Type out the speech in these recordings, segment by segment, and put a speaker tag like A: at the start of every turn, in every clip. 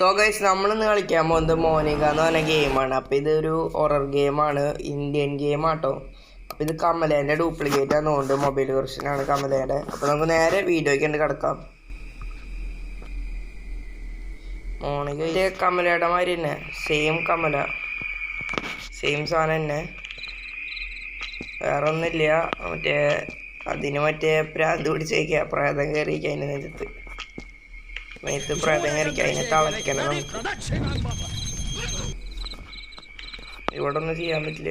A: So guys നമ്മളിന്ന് കളിക്കാൻ പോകുന്നത് മോനിക എന്ന് പറഞ്ഞ ഗെയിമാണ്. അപ്പോൾ ഇതൊരു ഹൊറർ ഗെയിമാണ്, ഇന്ത്യൻ ഗെയിമാട്ടോ. അപ്പോൾ ഇത് കമലേൻ്റെ ഡ്യൂപ്ലിക്കേറ്റ് ആണെന്നുകൊണ്ട് മൊബൈൽ വെർഷനാണ് കമലേൻ്റെ. അപ്പോൾ നമുക്ക് നേരെ വീഡിയോയ്ക്ക് ഉണ്ട് കിടക്കാം. മോണിക കമലയുടെ മാതിരി തന്നെ, സെയിം കമല, സെയിം സാധനം തന്നെ, വേറെ ഒന്നുമില്ല. മറ്റേ പ്രാന്ത് പിടിച്ചേക്കുക, പ്രേതം കയറിയിരിക്കുക അതിൻ്റെ നെഞ്ചത്ത്. മേത്ത് പ്രേതം കയറിക്കുക, അതിനെ തളയ്ക്കണം. നമുക്ക് ഇവിടെ ഒന്നും ചെയ്യാൻ പറ്റില്ല.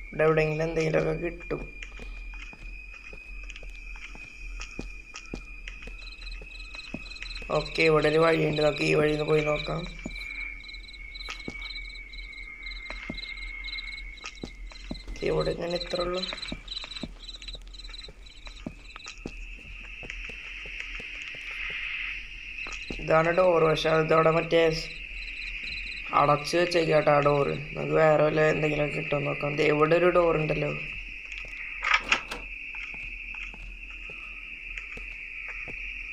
A: ഇവിടെ എവിടെയെങ്കിലും എന്തെങ്കിലുമൊക്കെ കിട്ടും. ഓക്കെ, ഇവിടെ ഒരു വഴിയുണ്ട്, നമുക്ക് ഈ വഴിയിൽ നിന്ന് പോയി നോക്കാം. ഇവിടെ ഞാൻ ഇത്ര ഉള്ളു. ഇതാണ് ഡോറ്, പക്ഷെ ഇതവിടെ മറ്റേ അടച്ച് വെച്ചേക്കാട്ടോ ആ ഡോറ്. നമുക്ക് വേറെ വല്ല എന്തെങ്കിലും കിട്ടുമോ നോക്കാം. ഇവിടെ ഒരു ഡോറുണ്ടല്ലോ.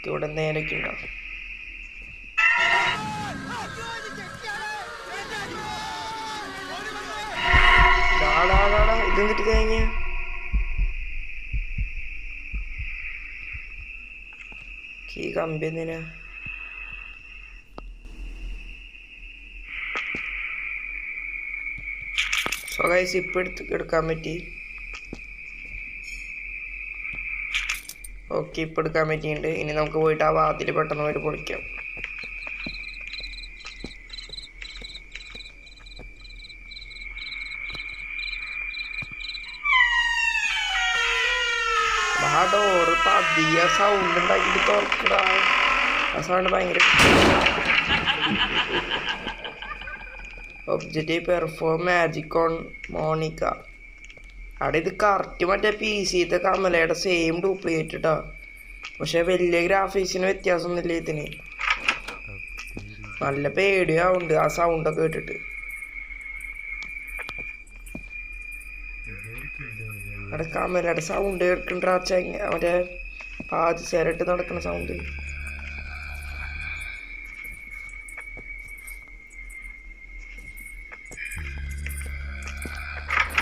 A: ഇവിടെ നേരൊക്കെ ഉണ്ടാവും. ഇതെന്നിട്ട് കഴിഞ്ഞ ഈ കമ്പി എന്തിനാ? സോ ഗൈസ് ഇപ്പം എടുക്കാൻ പറ്റി. ഓക്കെ, ഇപ്പം എടുക്കാൻ പറ്റിയിട്ടുണ്ട്. ഇനി നമുക്ക് പോയിട്ട് ആ വാതിൽ പെട്ടെന്ന് പോയിട്ട് പൊളിക്കാം. ആ ഡോറ് പതിയ സൗണ്ട് ഉണ്ടാക്കിയിട്ട് തുറക്കടാ. ആ സൗണ്ട് ഭയങ്കര. Objective perform magic on Monica. അവിടെ ഇത് കറക്റ്റ് മറ്റേ PC കമലയുടെ സെയിം ഡ്യൂപ്ലിക്കേറ്റ് കേട്ടോ. പക്ഷെ വലിയ ഗ്രാഫിക്സിന് വ്യത്യാസമൊന്നുമില്ല ഇതിന്. നല്ല പേടിയാവുന്നുണ്ട് ആ സൗണ്ടൊക്കെ കേട്ടിട്ട്. അവിടെ കമലയുടെ സൗണ്ട് കേൾക്കണ്ട, മറ്റേ പാതിസേരട്ട് നടക്കുന്ന സൗണ്ട്.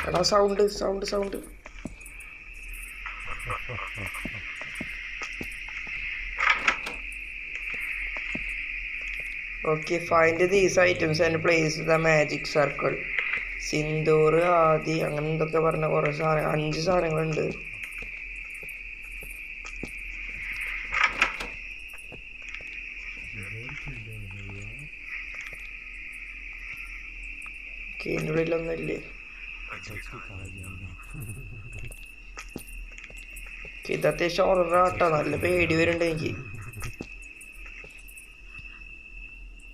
A: എടാ sound sound sound. Okay, find these items and place the magic circle. Sindoor, Adi, അങ്ങനെ എന്തൊക്കെ പറഞ്ഞ കുറേ സാധനം, 5 സാധനങ്ങളുണ്ട്. ഇതിൻ്റെ ഉള്ളിലൊന്നുമില്ലേ? ഇത് അത്യാവശ്യം ഹൊററാട്ടോ, നല്ല പേടി വരുന്നുണ്ട് എനിക്ക്.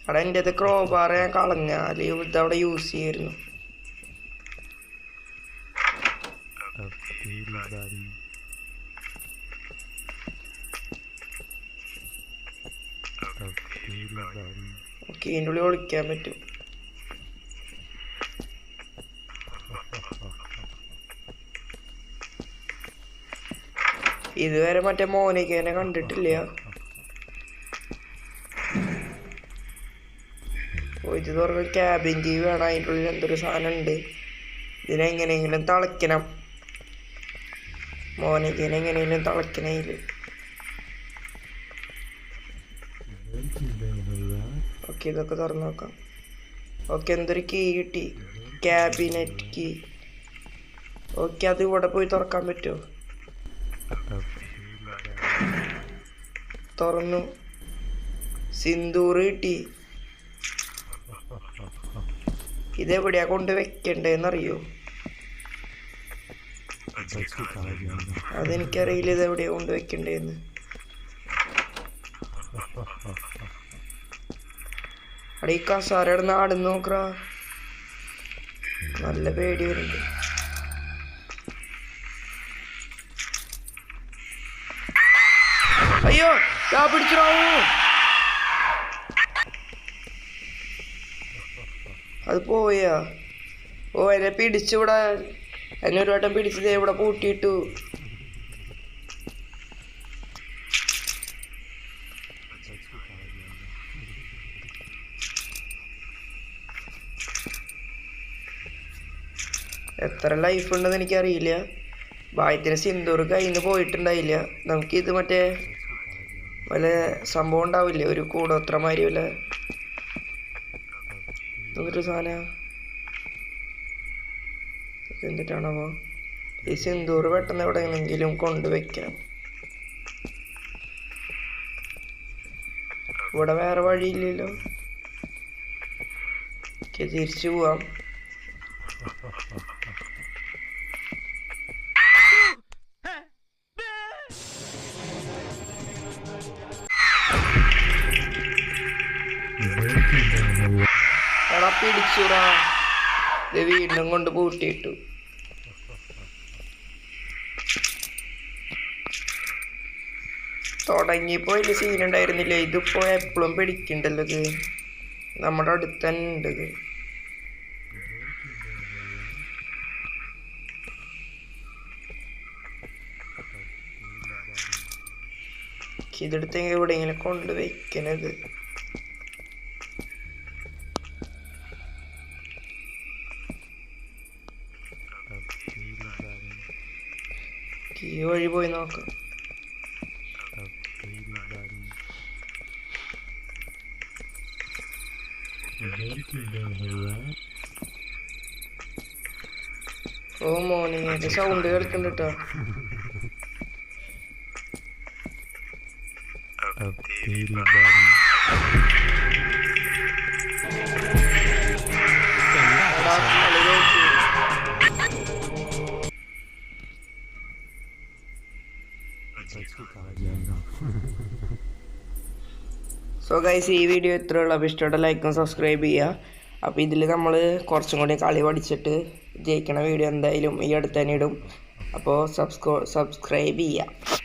A: അവിടെ എൻ്റെ അത് ക്രോബാർ ഞാൻ കളഞ്ഞാൽ ഇതവിടെ യൂസ് ചെയ്യായിരുന്നു. ഓക്കെ, ഇതിൻ്റെ ഉള്ളിൽ ഒളിക്കാൻ പറ്റും. ഇതുവരെ മറ്റേ മോനിക്കേനെ കണ്ടിട്ടില്ല. ഇത് തുറന്ന് ക്യാബിൻ TV വേണം. അതിൻ്റെ ഉള്ളിൽ എന്തൊരു സാധനം ഉണ്ട്. ഇതിനെങ്ങനെയെങ്കിലും തിളയ്ക്കണം. മോനിക്കേനെ എങ്ങനെയെങ്കിലും തിളയ്ക്കണം. ഇതിൽ ഓക്കെ, ഇതൊക്കെ തുറന്ന് നോക്കാം. ഓക്കെ, എന്തൊരു കീ കിട്ടി, ക്യാബിനറ്റ് കീ. ഓക്കെ, അത് ഇവിടെ പോയി തുറക്കാൻ പറ്റുമോ? തുറന്നു. സിന്ദൂർ കിട്ടി. ഇതെവിടെയാ കൊണ്ട് വെക്കണ്ടേന്നറിയോ? അതെനിക്കറിയില്ല ഇതെവിടെയാ കൊണ്ട് വെക്കണ്ടേന്ന്. അവിടെ ഈ കസാരയുടെ നാടുന്ന് നോക്കറാ, നല്ല പേടി വരുന്നുണ്ട്. അയ്യോ, ഞാൻ പിടിച്ചോ. അത് പോയാ? ഓ, എന്നെ പിടിച്ചിവിടെ, എന്നെ ഒരു വട്ടം പിടിച്ചത് ഇവിടെ പൂട്ടിയിട്ടു. എത്ര ലൈഫ് ഉണ്ടെന്ന് എനിക്കറിയില്ല. ഭാഗ്യത്തിന് സിന്ദൂർ കയ്യിൽ നിന്ന് പോയിട്ടുണ്ടായില്ല. നമുക്കിത് മറ്റേ വല്ല സംഭവം ഉണ്ടാവില്ലേ, ഒരു കൂടോത്രമാതിരി വല്ല ഒരു സാധനം എന്നിട്ടാണോ ഈ സിന്ദൂർ പെട്ടെന്ന് എവിടെയെങ്കിലും കൊണ്ടുവയ്ക്കാം. ഇവിടെ വേറെ വഴിയില്ലല്ലോ. തിരിച്ചു പോവാം. എടാ പിടിച്ചുടാ, വീണ്ടും കൊണ്ട് പൂട്ടിയിട്ടു. തുടങ്ങിയപ്പോ വലിയ സീൻ ഉണ്ടായിരുന്നില്ല. ഇതിപ്പോ എപ്പോഴും പിടിക്കണ്ടല്ലോ. ഇത് നമ്മുടെ അടുത്ത് തന്നെ ഉണ്ട്. ഇതെടുത്ത് എവിടെയെങ്കിലും കൊണ്ട് വെക്കണത്. ഈ വഴി പോയി നോക്കാം. ഓ മോർണിംഗ് സൗണ്ട് കേൾക്കുന്നുണ്ട് കേട്ടോ. സോ ഗൈസ്, ഈ വീഡിയോ ഇത്രയുള്ള. അപ്പോൾ ഇഷ്ടപ്പെട്ട ലൈക്കും സബ്സ്ക്രൈബ് ചെയ്യുക. അപ്പോൾ ഇതിൽ നമ്മൾ കുറച്ചും കൂടി കളി പഠിച്ചിട്ട് ജയിക്കണ വീഡിയോ എന്തായാലും ഈ അടുത്ത് തന്നെ ഇടും. അപ്പോൾ സബ്സ്ക്രൈബ് ചെയ്യുക.